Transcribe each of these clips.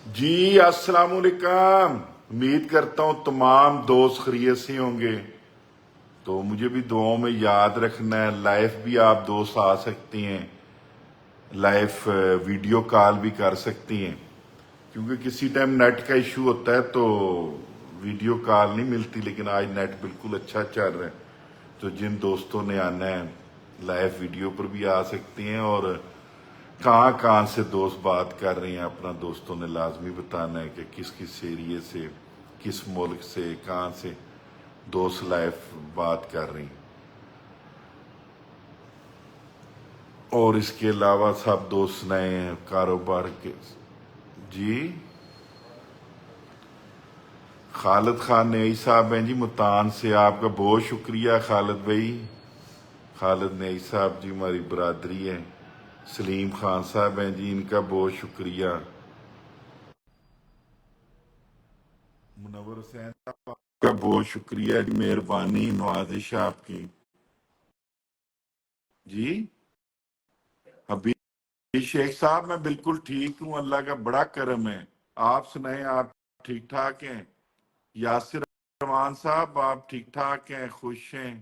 जी अस्सलाम वालेकुम। उम्मीद करता हूँ तमाम दोस्त खैरियत से होंगे। तो मुझे भी दुआओं में याद रखना है। लाइव भी आप दोस्त आ सकते हैं, लाइव वीडियो कॉल भी कर सकती हैं, क्योंकि किसी टाइम नेट का इशू होता है तो वीडियो कॉल नहीं मिलती। लेकिन आज नेट बिल्कुल अच्छा चल रहा है, तो जिन दोस्तों ने आना है लाइव वीडियो पर भी आ सकते हैं। और कहाँ कहाँ से दोस्त बात कर रहे हैं अपना दोस्तों ने लाजमी बताना है कि किस किस एरिए से, किस मुल्क से, कहाँ से दोस्त लाइव बात कर रहे हैं। और इसके अलावा सब दोस्त नए हैं कारोबार के। जी खालिद खान नई साहब हैं जी मुल्तान से, आपका बहुत शुक्रिया खालिद भाई। खालिद नई साहब जी हमारी बरादरी है। सलीम खान साहब हैं जी, इनका बहुत शुक्रिया। मुनव्वर हुसैन साहब आपका बहुत शुक्रिया जी, मेहरबानी नवाजिश आपकी जी। हबीब शेख साहब मैं बिल्कुल ठीक हूँ, अल्लाह का बड़ा करम है। आप सुनाएं, आप ठीक ठाक हैं? यासिर रहमान साहब आप ठीक ठाक हैं, खुश हैं?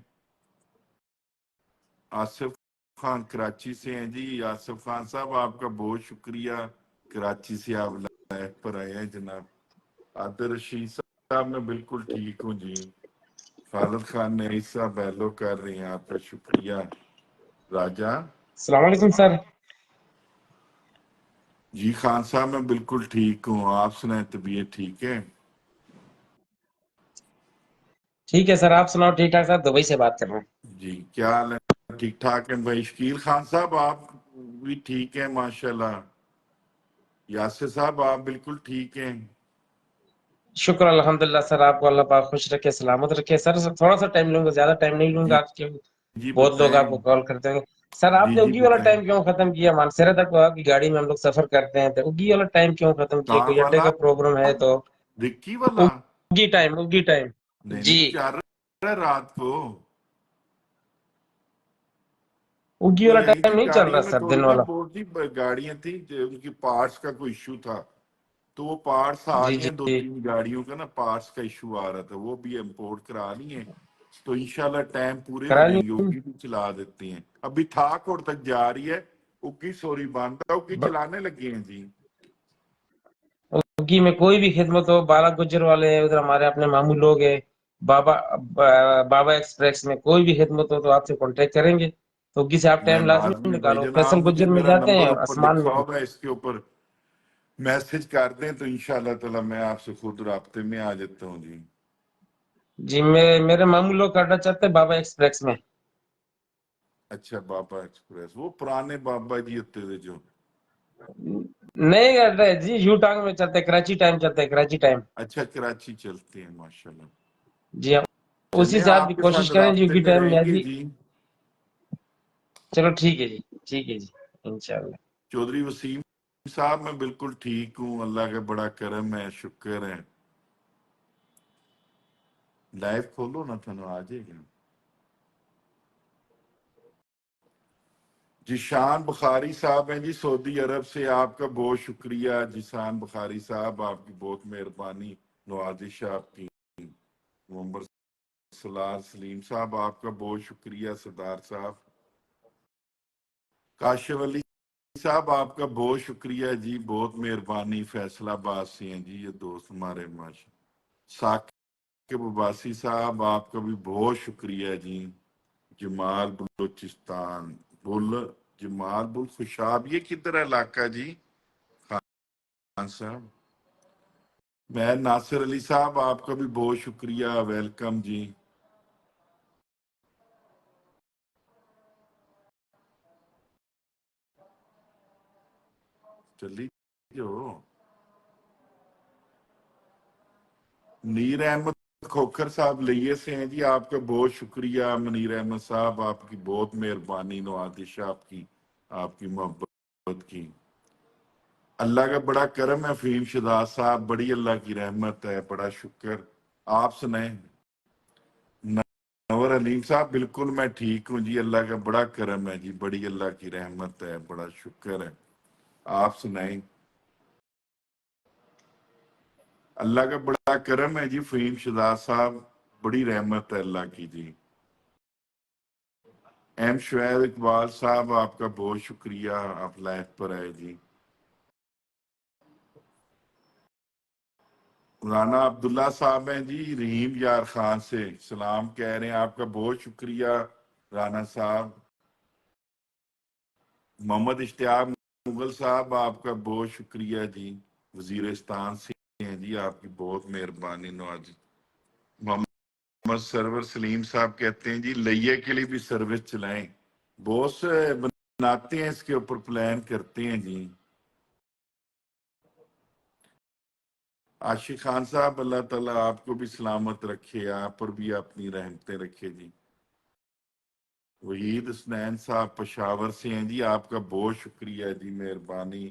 आसिफ खान कराची से हैं जी। आसिफ खान साहब आपका बहुत शुक्रिया, कराची से आप लाइव पर आए हैं जनाब। आदिल रशीद साहब मैं बिल्कुल ठीक हूँ जी। खालिद खान ने हिस्सा बैलो कर रही हैं, आपका शुक्रिया। राजा अस्सलाम वालेकुम सर। जी खान साहब मैं बिल्कुल ठीक हूँ, आप सुनाए तबीयत ठीक है? ठीक है सर, आप सुनाओ। ठीक ठाक सर, दुबई से बात कर रहा हूँ। जी क्या हाल है? ठीक ठाक है भाई। शकील खान साहब आप भी ठीक है माशाल्लाह। यासिर साहब आप बिल्कुल ठीक हैं? शुक्र अल्हम्दुलिल्लाह सर, आपको अल्लाह पाक खुश रखे, सलामत रखे। सर थोड़ा सा टाइम लूंगा, ज्यादा टाइम नहीं लूंगा जी आपके। जी बहुत लोग बताएं। आपको कॉल करते हैं। सर जी आपने जी उगी वाला बताएं। टाइम क्यों खत्म किया? मानसरे तक आपकी गाड़ी में हम लोग सफर करते हैं, तो उगी वाला टाइम क्यों खत्म किया? कहाँ कोई अड्डे वाला? का प्रोग्राम है तो? रिक्की वाला? उगी टाइम, उगी टाइम। नहीं जी, नहीं चल रहा है रात को। उगी तो वाला यहीं की टाइम नहीं चल रहा गाड़ियों में सर, दिन थोड़ी ना वाला। बहुत सी गाड़ियां थी जो उनकी पार्ट्स का कोई इशू था, तो वो पार्ट्स आ जी रही जी हैं। दो जी, तीन गाड़ियों का ना पार्ट्स का इशू आ रहा था, वो भी इंपोर्ट करा लिए। तो इंशाल्लाह टाइम पूरे हो करा ली। जाएंगे, उगी भी चला देते हैं। अभी थाकोट तक जा रही है उगी, सॉरी बंद है, उगी चलाने लगे हैं जी। उगी में कोई भी खिदमत हो, बाला गुजर वाले हैं उधर, हमारे अपने मामू लोग हैं। बाबा एक्सप्रेस में कोई भी खिदमत हो तो आपसे कांटेक्ट करेंगे। तो उगी से आप मैं टाइम लाजमी लाजमी भाई निकालो। जनाब, फैसल मुझे गुजर में मेरा जाते नंबर हैं ऊपर आसमान लिखा में। हुआ है, इसके ऊपर मैसेज कर दें तो इंशाल्लाह ताला मैं आपसे खुद राब्ते में आ जाता हूँ जी। जी, मेरे मामू लोग का अड्डा चलते हैं बाबा एक्सप्रेस में। अच्छा बाबा एक्सप्रेस, वो पुराने बाबा जी होते थे जो। नहीं अड्डा है जी, यू टांग में चलते हैं, कराची टाइम चलते हैं, कराची टाइम। अच्छा कराची चलते हैं माशाल्लाह। जी आप उसी चले से आप आपके कोशिश साथ करें जी, राब्ते उगी में टाइम में आ रहेंगे जी। जी। चलो ठीक है जी, ठीक है जी, इंशाल्लाह। चौधरी वसीम साहब मैं बिल्कुल ठीक हूँ, अल्लाह का बड़ा करम है, शुक्र है। लाइव खोलो ना, थानू आ जाएगा। जिशान बुखारी साहब हैं जी सऊदी अरब से, आपका बहुत शुक्रिया जिशान बुखारी साहब, आपकी बहुत मेहरबानी, नवाजिश आपकी। मोहम्मद सलार सलीम साहब आपका बहुत शुक्रिया। सरदार साहब काशिफ अली साहब आपका बहुत शुक्रिया जी, बहुत मेहरबानी। फैसलाबाद से हैं जी ये दोस्त हमारे माशा। साकिब उबासी साहब आपका भी बहुत शुक्रिया जी। जमाल बलोचिस्तान बुल, जमाल बुल खुशाब, ये किधर है इलाका जी खान साहब? मैं नासिर अली साहब आपका भी बहुत शुक्रिया, वेलकम जी। चली जो मुनीर अहमद खोखर साहब लिए से हैं जी, आपका बहुत शुक्रिया मुनीर अहमद साहब, आपकी बहुत मेहरबानी, नवाजिश आपकी, आपकी मोहब्बत की। अल्लाह का बड़ा करम है। फहीम शहजाद साहब बड़ी अल्लाह की रहमत है, बड़ा शुक्र। आप सुनाए? नवर अलीम साहब बिल्कुल मैं ठीक हूँ जी, अल्लाह का बड़ा करम है जी, बड़ी अल्लाह की रहमत है, बड़ा शुक्र है। आप सुनाए? अल्लाह का बड़ा करम है जी। फहीम शहजाद साहब, बड़ी रहमत है अल्लाह की जी। एम शुएब इकबाल साहब, आपका बहुत शुक्रिया, आप लाइफ पर आए जी। राना अब्दुल्ला साहब हैं जी, रहीम यार खान से सलाम कह रहे हैं, आपका बहुत शुक्रिया राना साहब। मोहम्मद इश्तियाक मुगल साहब, आपका बहुत शुक्रिया जी, वजीरिस्तान से हैं जी, आपकी बहुत मेहरबानी नवाजी। मोहम्मद सरवर सलीम साहब कहते हैं जी लइये के लिए भी सर्विस चलाएं, बहुत से बनाते हैं, इसके ऊपर प्लान करते हैं जी। आशिक खान साहब, अल्लाह ताला आपको भी सलामत रखे, आप पर भी अपनी रहमतें रखे जी। वहीद हसनैन साहब पेशावर से हैं जी, आपका बहुत शुक्रिया जी, मेहरबानी।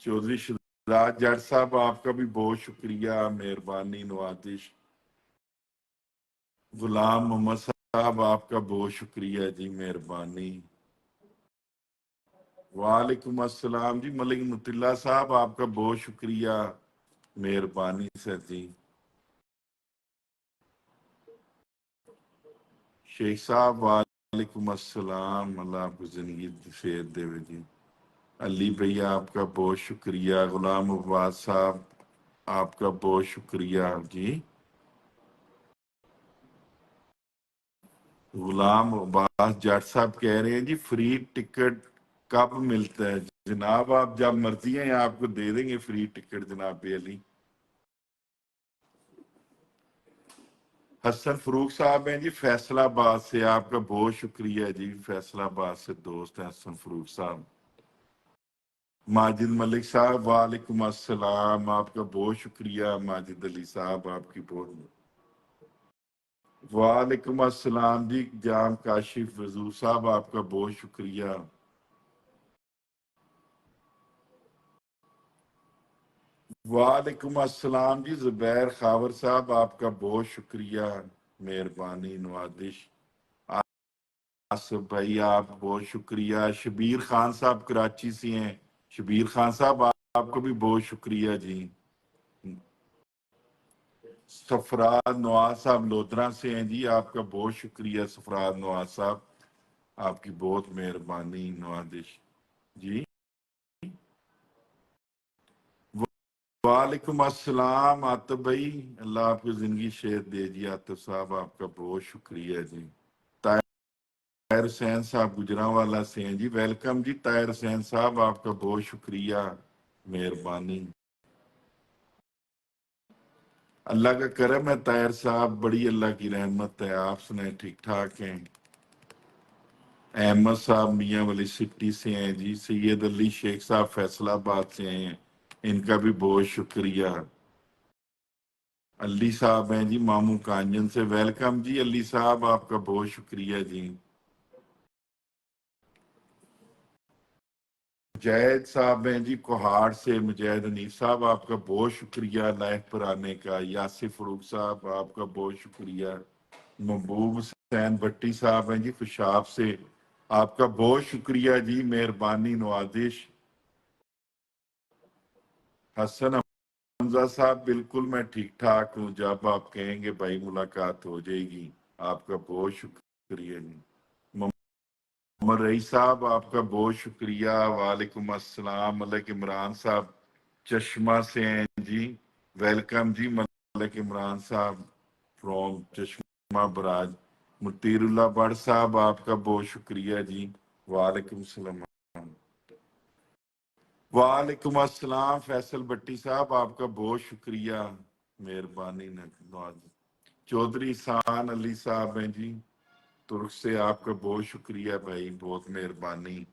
चौधरी शिवराज जट साहब, आपका भी बहुत शुक्रिया, मेहरबानी नवाजिश। गुलाम मोहम्मद साहब, आपका बहुत शुक्रिया जी, मेहरबानी। वालेकुम अस्सलाम जी। मलिक मुतिल्ला साहब, आपका बहुत शुक्रिया, मेहरबानी सर जी। शेख साहब, वालेकुम अस्सलाम, अल्लाह आपको जिंदगी फेर देवे जी। अली भैया, आपका बहुत शुक्रिया। गुलाम अब्बास साहब, आपका बहुत शुक्रिया जी। गुलाम अब्बास जट साहब कह रहे हैं जी फ्री टिकट कब मिलता है? जनाब आप जब मर्जी हैं आपको दे देंगे फ्री टिकट जनाब अली। हसन फरूक साहब हैं जी फैसलाबाद से, आपका बहुत शुक्रिया जी, फैसलाबाद से दोस्त हैं हसन फरूक साहब। माजिद मलिक साहब, वालेकुम अस्सलाम, आपका बहुत शुक्रिया माजिद अली साहब, आपकी बहुत। वालेकुम अस्सलाम जी जाम काशिफ वजूर साहब, आपका बहुत शुक्रिया। वालेकुम अस्सलाम जी जुबैर खावर साहब, आपका बहुत शुक्रिया, मेहरबानी नवाजिश। आसिफ भाई, आप बहुत शुक्रिया। शबीर खान साहब कराची से हैं, शबीर खान साहब आपको भी बहुत शुक्रिया जी। सफराज नवाज साहब लोधरा से हैं जी, आपका बहुत शुक्रिया सफराज नवाज साहब, आपकी बहुत मेहरबानी नवाजिश जी। वालेकुम अस्सलाम आतिफ भाई, अल्लाह आपकी जिंदगी शेर दे जी। आतिफ साहब, आपका बहुत शुक्रिया जी। ताहिर हुसैन साहब गुजरांवाला से हैं जी, वेलकम जी ताहिर हुसैन साहब, आपका बहुत शुक्रिया, मेहरबानी। अल्लाह का करम है ताहिर साहब, बड़ी अल्लाह की रहमत है। आप सुनाए ठीक ठाक हैं? अहमद साहब मियाँ वाली सिटी से हैं जी। सैयद अली शेख साहब फैसलाबाद से हैं, इनका भी बहुत शुक्रिया। अली साहब हैं जी मामू कांजन से, वेलकम जी अली साहब, आपका बहुत शुक्रिया जी। मुजैद साहब हैं जी कोहाड़ से, मुजैद हनीफ साहब, आपका बहुत शुक्रिया लाइफ पर आने का। यासिर फरूक साहब, आपका बहुत शुक्रिया। महबूब हुसैन भट्टी साहब हैं जी खुशाब से, आपका बहुत शुक्रिया जी, मेहरबानी नवाजिश। हसन हमजा साहब, बिल्कुल मैं ठीक ठाक हूँ, जब आप कहेंगे भाई मुलाकात हो जाएगी। आपका बहुत शुक्रिया जी। मोहम्मद रईस साहब, आपका बहुत शुक्रिया। वालेकुम अस्सलाम। मलिक इमरान साहब चश्मा से हैं जी, वेलकम जी मलिक इमरान साहब फ्रॉम चश्मा बराज। मुतीरुल्लाह बड़ साहब, आपका बहुत शुक्रिया जी। वालेकुम सलाम। वालेकुम अस्सलाम फैसल भट्टी साहब, आपका बहुत शुक्रिया, मेहरबानी नवाज। चौधरी सान अली साहब हैं जी तुर्क से, आपका बहुत शुक्रिया भाई, बहुत मेहरबानी।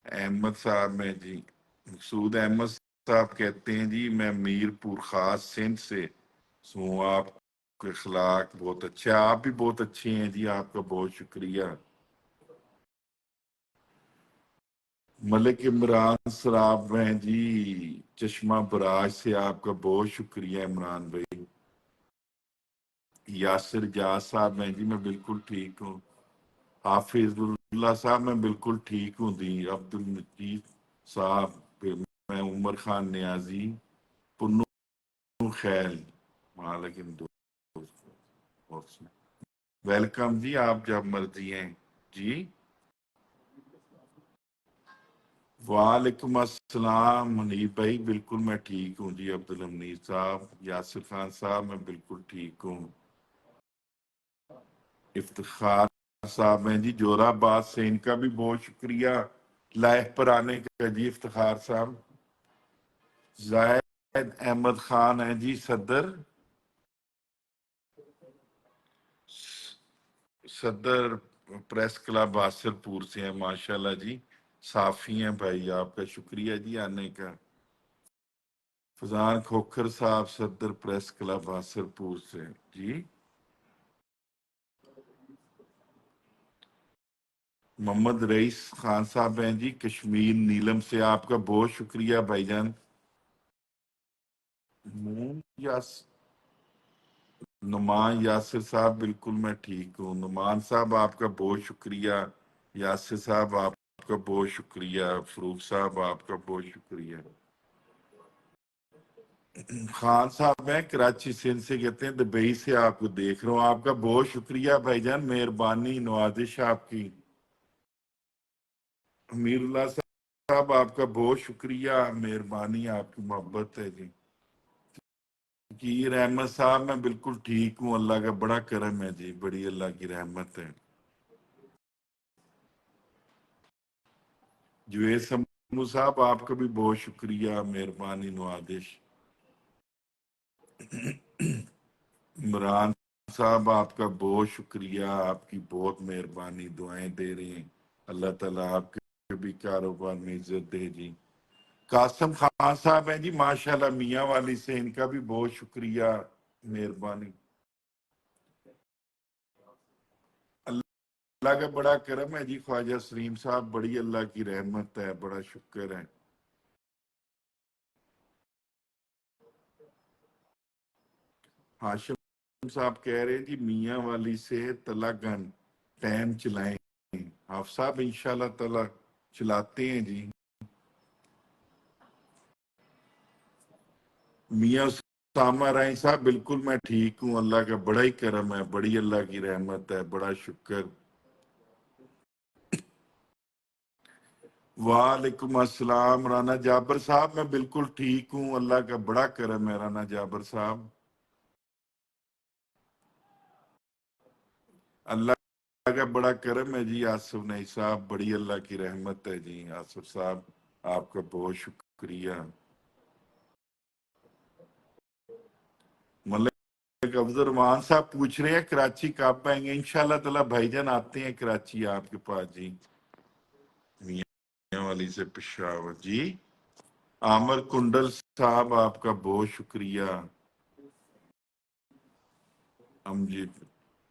अहमद साहब हैं जी, मकसूद अहमद साहब कहते हैं जी मैं मीरपुर खास सिंध से हूँ, आपके अखलाक बहुत अच्छे, आप भी बहुत अच्छे हैं जी, आपका बहुत शुक्रिया। मलिक इमरान सराब हैं जी चश्मा बराज से, आपका बहुत शुक्रिया इमरान भाई। यासिर जाज साहब हैं जी मैं बिल्कुल ठीक हूँ। हाफिजुल्लाह साहब, मैं बिल्कुल ठीक हूँ दी। अब्दुल मजीद साहब, मैं میں عمر خان نیازی پنو خیل مالکن دوست ویلکم جی، آپ جب مرضی ہیں جی۔ وعلیکم السلام منیب بھائی، بالکل میں ٹھیک ہوں جی۔ عبدالحمید صاحب، یاسر خان صاحب، میں بالکل ٹھیک ہوں۔ افتخار صاحب ہیں جی جورا آباد سے، ان کا بھی بہت شکریہ لائف پر آنے کا جی۔ افتخار صاحب، زاہد احمد خان ہیں جی صدر پریس کلب حاصل پور سے ہیں، ماشاءاللہ جی، صافی ہیں بھائی، آپ کا شکریہ جی آنے کا۔ فضان کھوکھر صاحب صدر پریس کلب حاصل پور سے جی۔ محمد رئیس خان صاحب ہیں جی کشمیر نیلم سے، آپ کا بہت شکریہ بھائی جان۔ نعمان یاسر صاحب، بالکل میں ٹھیک ہوں۔ نعمان صاحب آپ کا بہت شکریہ، یاسر صاحب آپ کا بہت شکریہ، فروخ صاحب آپ کا بہت شکریہ۔ خان صاحب ہیں کراچی سندھ سے، کہتے ہیں دبئی سے آپ کو دیکھ رہا ہوں، آپ کا بہت شکریہ بھائی جان، مہربانی نوازش آپ کی۔ امیر اللہ صاحب آپ کا بہت شکریہ، مہربانی آپ کی محبت ہے جی۔ ذکیر احمد صاحب میں بالکل ٹھیک ہوں، اللہ کا بڑا کرم ہے جی، بڑی اللہ کی رحمت ہے۔ جوید سمو صاحب آپ کا بھی بہت شکریہ، مہربانی نوازش۔ عمران صاحب آپ کا بہت شکریہ، آپ کی بہت مہربانی، دعائیں دے رہے ہیں، اللہ تعالیٰ آپ کے بھی کاروبار میں عزت دے جی۔ قاسم خان صاحب ہیں جی ماشاءاللہ میاں والی سے، ان کا بھی بہت شکریہ، مہربانی۔ اللہ کا بڑا کرم ہے جی، خواجہ سلیم صاحب بڑی اللہ کی رحمت ہے، بڑا شکر ہے۔ ہاشم صاحب کہہ رہے ہیں جی میاں والی سے تلا گن ٹیم چلائیں، آپ صاحب انشاءاللہ تعالی چلاتے ہیں جی۔ میاں اسامہ رائی صاحب بالکل میں ٹھیک ہوں، اللہ کا بڑا ہی کرم ہے، بڑی اللہ کی رحمت ہے، بڑا شکر۔ وعلیکم السلام رانا جابر صاحب، میں بالکل ٹھیک ہوں، اللہ کا بڑا کرم ہے رانا جابر صاحب، اللہ کا بڑا کرم ہے جی۔ آصف نئی صاحب بڑی اللہ کی رحمت ہے جی، آصف صاحب آپ کا بہت شکریہ۔ ملک افضل رحمان صاحب پوچھ رہے ہیں کراچی کب آئیں گے؟ انشاءاللہ تعالی بھائی جان آتے ہیں کراچی آپ کے پاس جی، میاں والی سے پشاور جی۔ عامر کنڈل صاحب آپ کا بہت شکریہ۔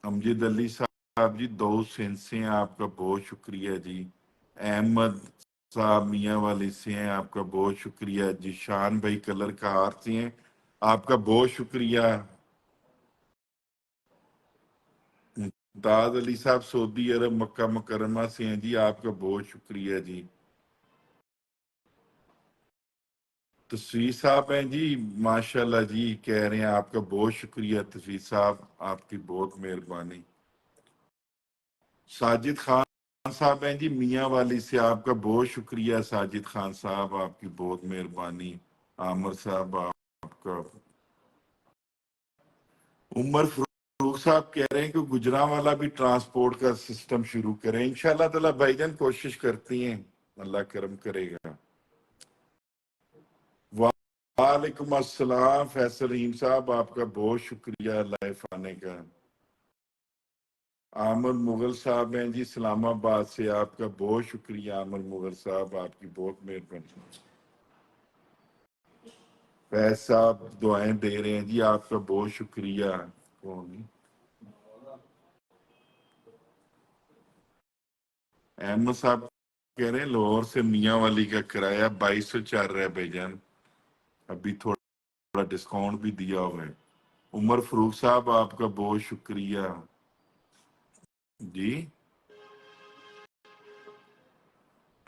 امجد علی صاحب جی دو سندھ سے ہیں، آپ کا بہت شکریہ جی۔ احمد صاحب میاں والی سے ہیں، آپ کا بہت شکریہ جی۔ شان بھائی کلر کا ہار سے ہیں، آپ کا بہت شکریہ۔ ممتاز علی صاحب سعودی عرب مکہ مکرمہ سے ہیں جی، آپ کا بہت شکریہ جی۔ تصویر صاحب ہیں جی ماشاءاللہ جی، کہہ رہے ہیں آپ کا بہت شکریہ تصویر صاحب، آپ کی بہت مہربانی۔ ساجد خان صاحب ہیں جی میاں والی سے، آپ کا بہت شکریہ ساجد خان صاحب، آپ کی بہت مہربانی۔ عامر صاحب آپ کا۔ عمر فروخ صاحب کہہ رہے ہیں کہ گجرانوالہ بھی ٹرانسپورٹ کا سسٹم شروع کریں، انشاءاللہ تعالی بھائی جان کوشش کرتی ہیں، اللہ کرم کرے گا۔ وعلیکم السلام فیصل رحیم صاحب، آپ کا بہت شکریہ لائف آنے کا۔ عامر مغل صاحب ہیں جی اسلام آباد سے، آپ کا بہت شکریہ عامر مغل صاحب، آپ کی بہت مہربانی۔ فیض صاحب دعائیں دے رہے ہیں جی، آپ کا بہت شکریہ۔ احمد صاحب کہہ رہے ہیں لاہور سے میاں والی کا کرایہ 2200 چل رہا ہے بھائی جان، ابھی تھوڑا ڈسکاؤنٹ بھی دیا ہوا ہے۔ عمر فروخ صاحب آپ کا بہت شکریہ جی۔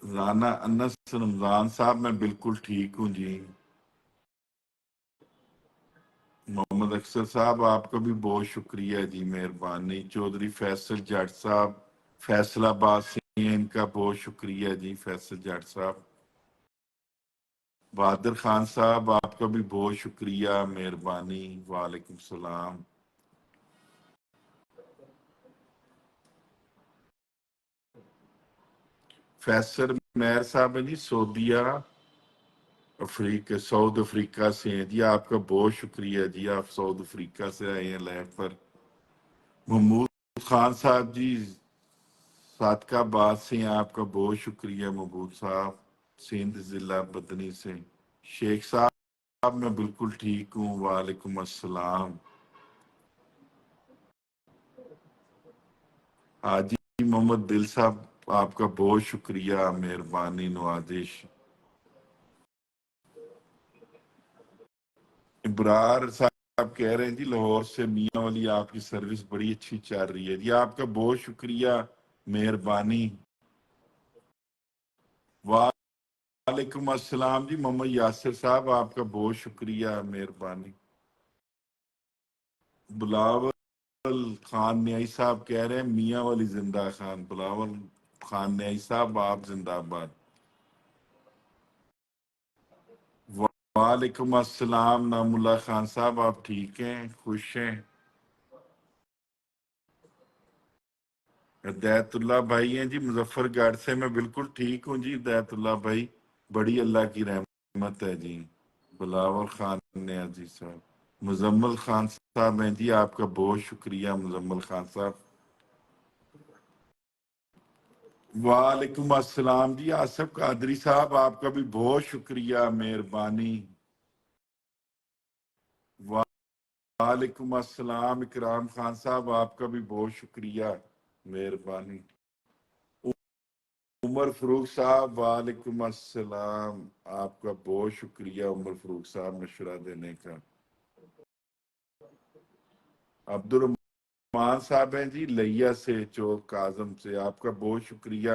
رانا انس رمضان صاحب میں بالکل ٹھیک ہوں جی. محمد اکثر صاحب آپ کا بھی بہت شکریہ جی، مہربانی. چودھری فیصل جٹ صاحب فیصل آباد سے ہیں، ان کا بہت شکریہ جی فیصل جٹ صاحب. بہادر خان صاحب آپ کا بھی بہت شکریہ، مہربانی. وعلیکم السلام. فیصل مہر صاحب ہیں جی سعودیہ ساؤتھ افریقہ سے ہیں جی، آپ کا بہت شکریہ جی، آپ ساؤتھ افریقہ سے آئے ہیں لائف پر. محمود خان صاحب جی صادقہ آباد سے ہیں، آپ کا بہت شکریہ محمود صاحب، سندھ ضلع بدنی سے. شیخ صاحب میں بالکل ٹھیک ہوں، وعلیکم السلام. حاجی محمد دل صاحب آپ کا بہت شکریہ، مہربانی نوازش. ابرار صاحب کہہ رہے ہیں جی لاہور سے میاں والی آپ کی سروس بڑی اچھی چل رہی ہے جی، آپ کا بہت شکریہ، مہربانی. وعلیکم السلام جی محمد یاسر صاحب آپ کا بہت شکریہ، مہربانی. بلاول خان نیائی صاحب کہہ رہے ہیں میاں والی زندہ خان. بلاول خان نیائی صاحب آپ زندہ آباد. وعلیکم السلام نام اللہ خان صاحب، آپ ٹھیک ہیں، خوش ہیں؟ ہدایت اللہ بھائی ہیں جی مظفر گڑھ سے، میں بالکل ٹھیک ہوں جی ہدایت اللہ بھائی، بڑی اللہ کی رحمت ہے جی. بلاول خان نیازی صاحب. مزمل خان صاحب ہیں جی، آپ کا بہت شکریہ مزمل خان صاحب. وعلیکم السلام جی آصف قادری صاحب آپ کا بھی بہت شکریہ، مہربانی. وعلیکم السلام اکرام خان صاحب آپ کا بھی بہت شکریہ، مہربانی. عمر فروخ صاحب وعلیکم السلام، آپ کا بہت شکریہ عمر فروخ صاحب مشورہ دینے کا. عبد الرحمان صاحب ہیں جی لیا سے چوک کاظم سے، آپ کا بہت شکریہ.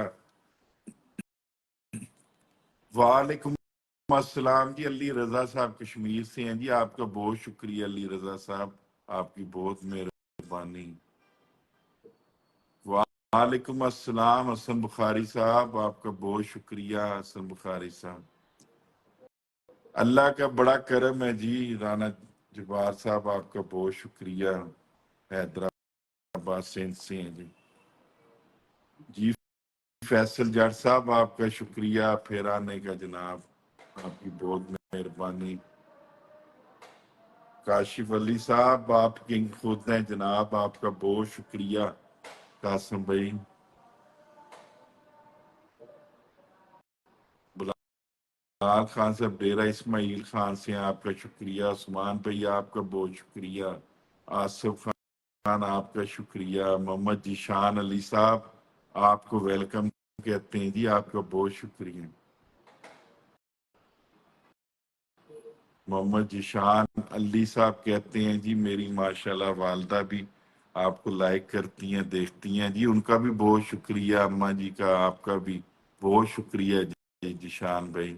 وعلیکم السلام جی علی رضا صاحب کشمیر سے ہیں جی، آپ کا بہت شکریہ علی رضا صاحب، آپ کی بہت مہربانی. وعلیکم السلام حسن بخاری صاحب آپ کا بہت شکریہ حسن بخاری صاحب. اللہ کا بڑا کرم ہے جی رانا جبار صاحب آپ کا بہت شکریہ، حیدرآباد سندھ سے ہیں جی. جی فیصل جٹ صاحب آپ کا شکریہ پھر آنے کا جناب، آپ کی بہت مہربانی. کاشف علی صاحب آپ کنگ خود ہیں جناب، آپ کا بہت شکریہ قاسم بھائی. بلال خان صاحب ڈیرہ اسماعیل خان سے ہیں، آپ کا شکریہ. عثمان بھائی آپ کا بہت شکریہ. آصف خان آپ کا شکریہ. محمد جیشان علی صاحب آپ کو ویلکم کہتے ہیں جی، آپ کا بہت شکریہ. محمد جیشان علی صاحب کہتے ہیں جی میری ماشاءاللہ والدہ بھی آپ کو لائک کرتی ہیں دیکھتی ہیں جی، ان کا بھی بہت شکریہ. اماں جی کا آپ کا بھی بہت شکریہ جی جیشان بھائی.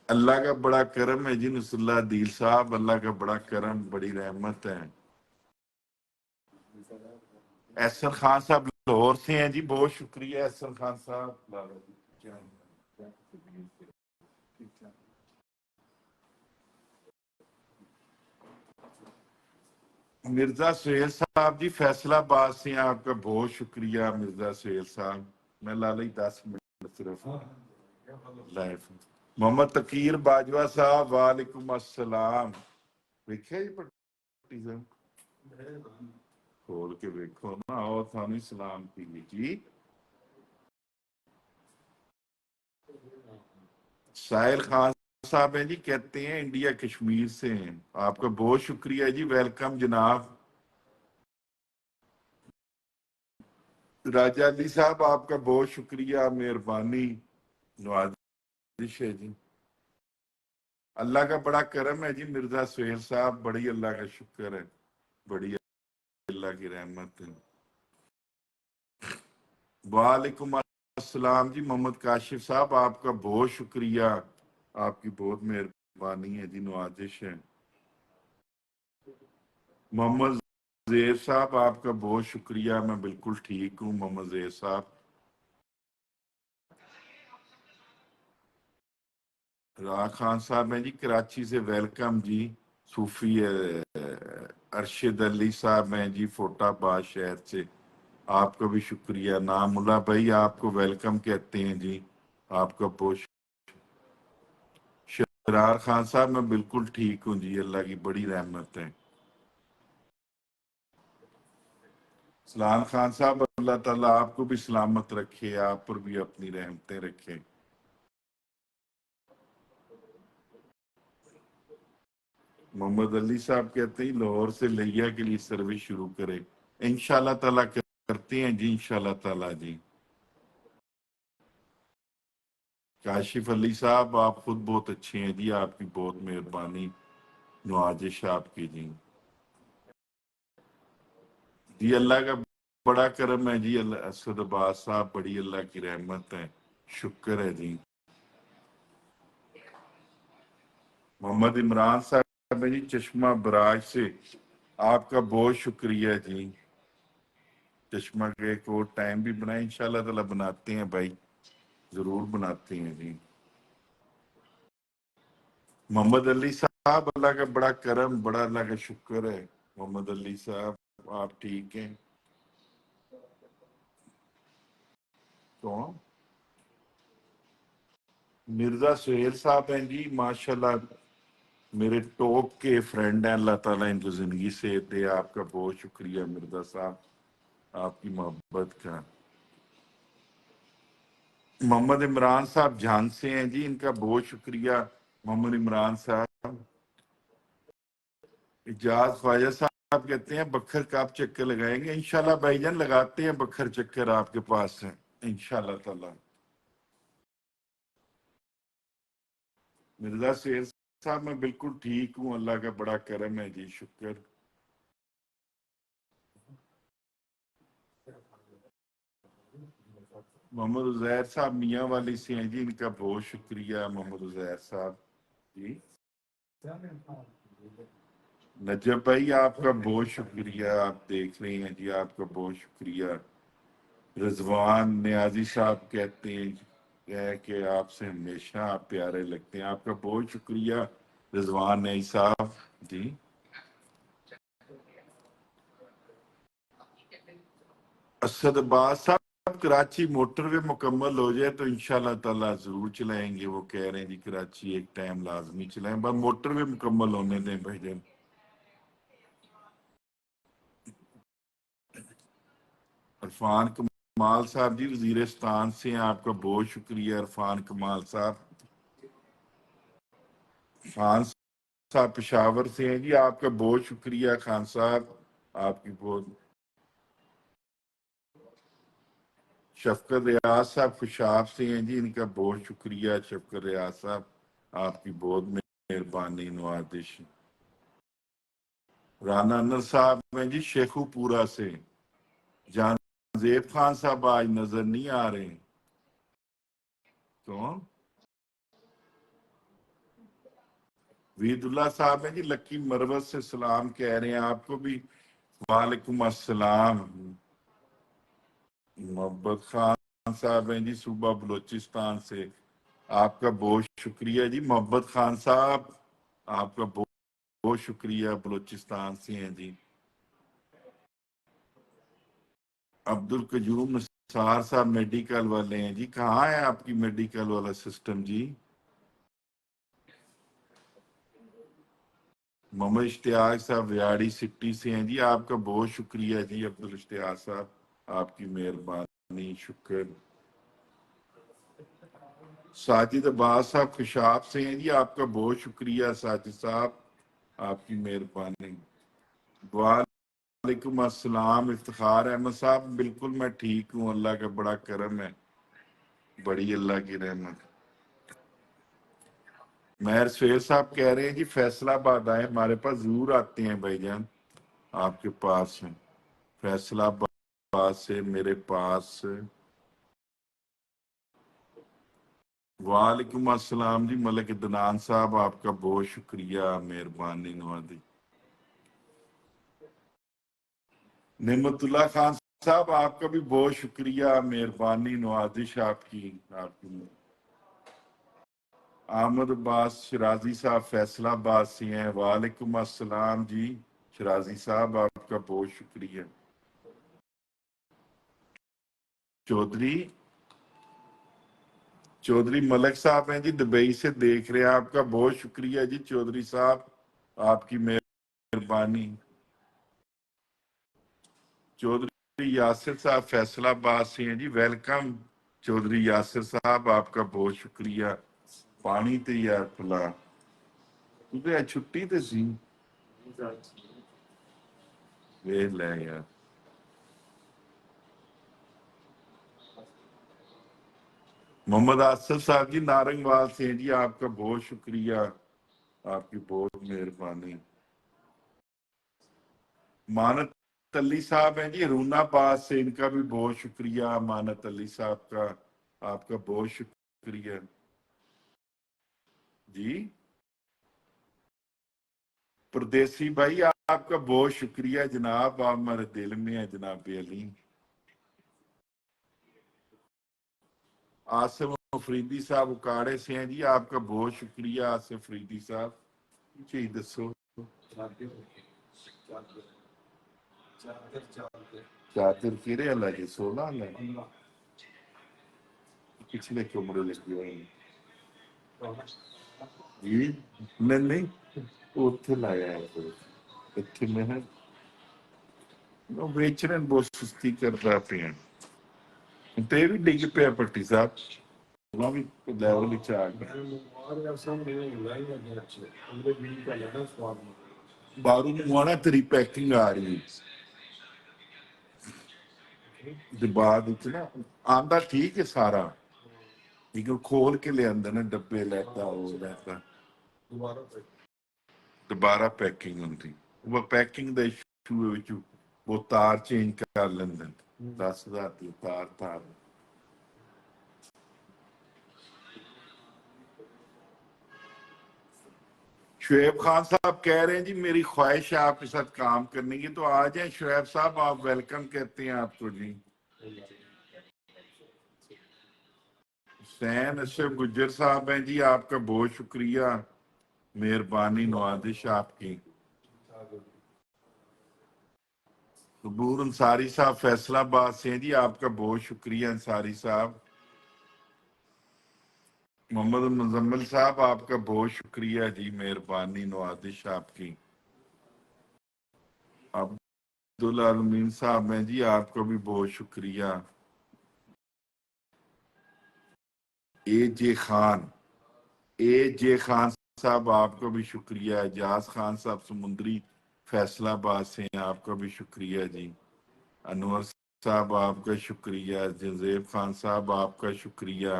اللہ کا بڑا کرم ہے جی نصر اللہ عدیل صاحب، اللہ کا بڑا کرم بڑی رحمت ہے. احسن خان صاحب لاہور سے ہیں جی، بہت شکریہ احسن خان صاحب. مرزا سہیل صاحب جی فیصل آباد سے ہیں، آپ کا بہت شکریہ مرزا سہیل صاحب. میں لالی 10 منٹ صرف لائف. محمد تقیر باجوہ صاحب وعلیکم السلام. دیکھیں جی پٹی صاحب کھول کے دیکھو نا، اور تھانی سلام کی جی. ساحل خان صاحب ہیں جی کہتے ہیں انڈیا کشمیر سے ہیں، آپ کا بہت شکریہ جی، ویلکم جناب. راجہ علی صاحب آپ کا بہت شکریہ مہربانی نوازش ہے جی. اللہ کا بڑا کرم ہے جی مرزا سہیل صاحب، بڑی اللہ کا شکر ہے، بڑی اللہ کی رحمت ہے. वालेकुम अस्सलाम जी मोहम्मद काशिफ साहब, आपका बहुत शुक्रिया, आपकी बहुत मेहरबानी है जी, नवाजिश है। मोहम्मद जेर साहब, आपका बहुत शुक्रिया, मैं बिल्कुल ठीक हूँ मोहम्मद जेर साहब। राह खान साहब हैं जी कराची से, वेलकम जी। सूफी अरशद अली साहब हैं जी फोटाबाद शहर से, आपका भी शुक्रिया। नामुल्ला भाई आपको वेलकम कहते हैं जी, आपका बहुत। शरार खान साहब, मैं बिल्कुल ठीक हूँ जी, अल्लाह की बड़ी रहमत है। सलाम खान साहब, अल्लाह ताला आपको भी सलामत रखे, आप पर भी अपनी रहमतें रखे। मोहम्मद अली साहब कहते हैं लाहौर से लिया के लिए सर्विस शुरू करें, इंशाल्लाह ताला करते हैं जी, इंशाल्लाह ताला जी। काशिफ अली साहब, आप खुद बहुत अच्छे हैं जी, आपकी बहुत मेहरबानी, नवाजिश आपकी जी। जी अल्लाह का बड़ा करम है जी, अल्लाह असद अब्बास साहब, बड़ी अल्लाह की रहमत है, शुक्र है जी। मोहम्मद इमरान साहब है जी चश्मा बराज से, आपका बहुत शुक्रिया जी। चश्मा के एक और टाइम भी बनाए, इंशाल्लाह ताला बनाते हैं भाई, जरूर बनाते हैं जी। मोहम्मद अली साहब, अल्लाह का बड़ा करम, बड़ा अल्लाह का शुक्र है। मोहम्मद अली साहब, आप ठीक हैं? कौन? मिर्जा सुहेल साहब हैं जी, माशाल्लाह मेरे टॉप के फ्रेंड हैं, अल्लाह ताला इनको जिंदगी से दे, आपका बहुत शुक्रिया मिर्जा साहब, आपकी मोहब्बत का। मोहम्मद इमरान साहब झांग से हैं जी, इनका बहुत शुक्रिया मोहम्मद इमरान साहब। इजाज ख्वाजा साहब कहते हैं बखर का आप चक्कर लगाएंगे, इंशाल्लाह भाईजान लगाते हैं बखर चक्कर आपके पास है, इंशाल्लाह ताला। मिर्जा शेर साहब, मैं बिल्कुल ठीक हूँ, अल्लाह का बड़ा करम है जी, शुक्र। मोहम्मद उजैर साहब मियाँ वाली से हैं जी, इनका बहुत शुक्रिया मोहम्मद उजैर साहब जी। नजब भाई, आपका बहुत शुक्रिया, आप देख रहे हैं जी, आपका बहुत शुक्रिया। रिजवान नियाजी साहब कहते हैं कि आपसे हमेशा आप प्यारे लगते हैं, आपका बहुत शुक्रिया रिजवान नियाजी साहब जी। असद अब्बास साहब, कराची मोटरवे मुकम्मल हो जाए तो इंशाल्लाह ताला जरूर चलाएंगे, वो कह रहे हैं जी कराची एक टाइम लाजमी चलाएं, बस मोटरवे मुकम्मल होने दें भाईजान। इरफान कमाल साहब जी वजीरिस्तान से हैं, आपका बहुत शुक्रिया इरफान कमाल साहब। खान साहब पेशावर से हैं जी, आपका बहुत शुक्रिया खान साहब, आपकी बहुत। शफकत रियाज साहब खुशाब से हैं जी, इनका बहुत शुक्रिया शफकत रियाज साहब, आपकी बहुत मेहरबानी, नवाजिश। राना अनर साहब हैं जी शेखुपुरा से। जानजेब खान साहब आज नजर नहीं आ रहे, कौन? वीदुल्ला साहब हैं जी लक्की मरवत से, सलाम कह रहे हैं आपको भी। वालेकुम अस्सलाम। मोहब्बत खान साहब हैं जी सूबा बलोचिस्तान से, आपका बहुत शुक्रिया जी मोहब्बत खान साहब, आपका बहुत बहुत शुक्रिया, बलोचिस्तान से हैं जी। अब्दुल कयूम निसार साहब मेडिकल वाले हैं जी, कहाँ है आपकी मेडिकल वाला सिस्टम जी? मोहम्मद इश्तियाक साहब रियाड़ी सिटी से हैं जी, आपका बहुत शुक्रिया जी अब्दुल इश्तियाक साहब, आपकी मेहरबानी, शुक्र। साजिद अब्बास साहब खुशाब से हैं जी, आपका बहुत शुक्रिया साजिद साहब, आपकी मेहरबानी। वालेकुम अस्सलाम इफ्तिखार अहमद साहब, बिल्कुल मैं ठीक हूँ, अल्लाह का बड़ा करम है, बड़ी अल्लाह की रहमत। महर शेर साहब कह रहे हैं जी फैसलाबाद आए, हमारे पास जरूर आते हैं भाईजान, आपके पास हैं फैसलाबाद से मेरे पास। वालेकुम अस्सलाम जी मलिक दनान साहब, आपका बहुत शुक्रिया, मेहरबानी नवाजी। नेमतुल्ला खान साहब, आपका भी बहुत शुक्रिया, मेहरबानी नवाजिश आपकी आपकी। अहमद अब्बास शराजी साहब फैसलाबाद से हैं, वालेकुम अस्सलाम जी शराजी साहब, आपका बहुत शुक्रिया। चौधरी मलिक साहब हैं जी, दुबई से देख रहे हैं, आपका बहुत शुक्रिया जी चौधरी साहब, आपकी मेहरबानी। चौधरी यासिर साहब फैसलाबाद से हैं जी, वेलकम चौधरी यासिर साहब, आपका बहुत शुक्रिया। पानी ते यार पिला तुझे छुट्टी ते सी ਵੇਖ ਲੈ यार। मोहम्मद आसिफ साहब जी नारंगवाल से हैं जी, आपका बहुत शुक्रिया, आपकी बहुत मेहरबानी। मानत अली साहब हैं जी रूनाबाद से, इनका भी बहुत शुक्रिया मानत अली साहब का, आपका बहुत शुक्रिया जी। परदेसी भाई आपका बहुत शुक्रिया जनाब, आप हमारे दिल में है जनाब अली। आसिफ अफरीदी साहब उकाड़े से हैं जी, आपका बहुत शुक्रिया आसिफ अफरीदी साहब जी। दसो चादर किरे अल्लाह जी 16 अल्लाह पिछले कमरे लगे हुए हैं जी। नहीं नहीं ਉੱਥੇ ਲਾਇਆ ਹੈ ਇੱਥੇ ਮੈਂ ਉਹ ਵੇਚਣ ਬਹੁਤ ਸੁਸਤੀ ਕਰਦਾ ਪਿਆ ਤੇ ਵੀ ਡਿੱਗ ਪਿਆ ਪੱਟੀ ਸਾਹਿਬ ਉਹਨਾਂ ਵੀ ਲੈਵਲ ਵਿੱਚ ਆ ਗਿਆ ਬਾਰੂ ਨੂੰ ਆਣਾ ਤੇਰੀ ਪੈਕਿੰਗ ਆ ਰਹੀ ਤੇ ਬਾਅਦ ਵਿੱਚ ਨਾ ਆਂਦਾ ਠੀਕ ਹੈ ਸਾਰਾ ਇੱਕ ਖੋਲ ਕੇ ਲਿਆਂਦਾ ਨਾ ਡੱਬੇ ਲੈਤਾ ਉਹ ਲੈਤਾ ਦੁਬਾਰਾ ਪੈਕਿੰਗ ਹੁੰਦੀ ਉਹ ਪੈਕਿੰਗ ਦਾ ਇਸ਼ੂ ਵਿੱਚ ਉਹ ਤਾਰ ਚੇਂਜ ਕਰ ਲੈਂਦੇ 10,000 ਦੀ ਤਾਰ शुएब खान साहब कह रहे हैं जी मेरी ख्वाहिश है आपके साथ काम करने की, तो आ जाए शुएब साहब, आप वेलकम कहते हैं आपको जी। हुसैन अशरफ गुज्जर साहब हैं जी, आपका बहुत शुक्रिया, मेहरबानी नवाजिश आपकी। कबूर अंसारी साहब फैसलाबाद से हैं जी, आपका बहुत शुक्रिया अंसारी साहब। मोहम्मद मुजम्मिल साहब, आपका बहुत शुक्रिया जी, मेहरबानी नवाजिश आपकी। अब्दुल आलमीन साहब हैं जी, आपका भी बहुत शुक्रिया। ए जे खान साहब, आपका भी शुक्रिया। एजाज खान साहब समुंदरी फैसलाबाद से हैं, आपका भी शुक्रिया जी। अनवर साहब, आपका शुक्रिया। जजेब खान साहब, आपका शुक्रिया।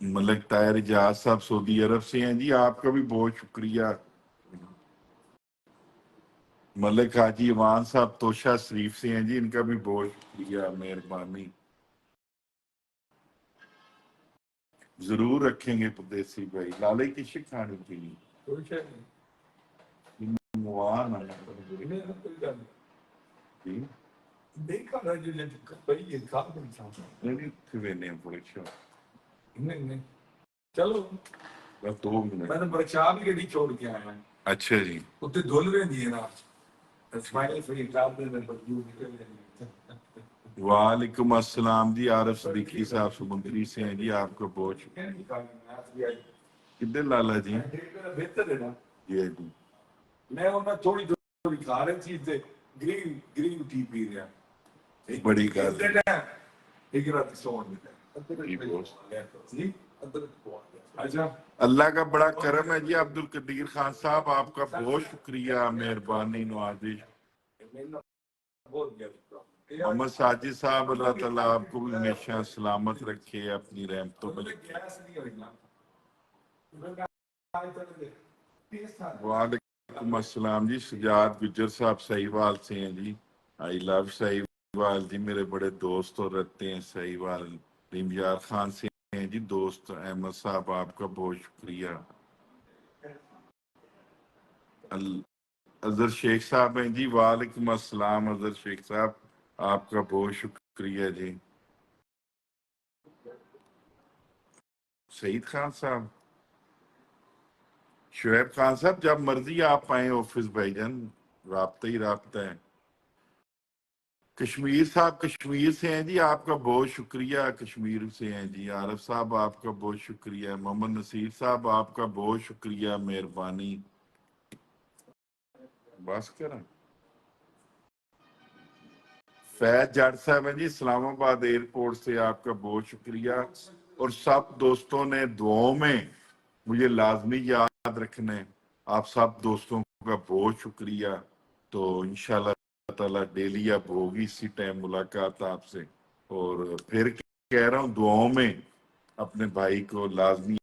मलक तायर एजाज साहब सऊदी अरब से हैं जी, आपका भी बहुत शुक्रिया। मलिक हाजी इमान साहब तोशा शरीफ से हैं जी, इनका भी बहुत शुक्रिया, मेहरबानी। जरूर रखेंगे परदेसी भाई। लाले की शिखानी थी मुआन जी नहीं चलो बस 2 मिनट मैंने बचा भी गड्डी छोड़ के आया। अच्छा जी उत्ते धुल रही है ना स्माइल फ्री काम में बदबू निकल। वालेकुम अस्सलाम जी, आरिफ सदीकी साहब समुंदरी से हैं जी, आपको बहुत शुक्रिया। किधर लाला जी बेहतर है ना ये जी मैं उन्हें थोड़ी थोड़ी खा रही चीज से ग्रीन ग्रीन टी पी रहा बड़ी गल एक रात सोन जी अल्लाह का बड़ा करम है जी। अब्दुल कदीर खान साहब, आपका बहुत शुक्रिया, मेहरबानी नवाजिश। मोहम्मद साजिद साहब, अल्लाह ताला आपको भी हमेशा सलामत रखे अपनी रहमतों में। वालेकुम अस्सलाम जी। सजाद गुज्जर साहब सहीवाल से हैं जी, आई लव सही वाल जी मेरे बड़े दोस्त और रहते हैं सही वाल रिमयार खान से हैं जी दोस्त। अहमद साहब आपका बहुत शुक्रिया। अजहर शेख साहब हैं जी, वालेकुम अस्सलाम अजहर शेख साहब, आपका बहुत शुक्रिया जी। सईद खान साहब, शुएब खान साहब, जब मर्जी आप आए ऑफिस भाईजान, राब्ता ही राब्ता है। कश्मीर साहब कश्मीर से हैं जी, आपका बहुत शुक्रिया, कश्मीर से हैं जी। आरिफ साहब आपका बहुत शुक्रिया। मोहम्मद नसीर साहब आपका बहुत शुक्रिया, मेहरबानी। बस करें। फैज जाट साहब हैं जी इस्लामाबाद एयरपोर्ट से, आपका बहुत शुक्रिया। और सब दोस्तों ने दुआओं में मुझे लाजमी याद रखना है, आप सब दोस्तों का बहुत शुक्रिया। तो इंशाल्लाह ताला डेली अब होगी इसी टाइम मुलाकात आपसे। और फिर कह रहा हूँ दुआओं में अपने भाई को लाजमी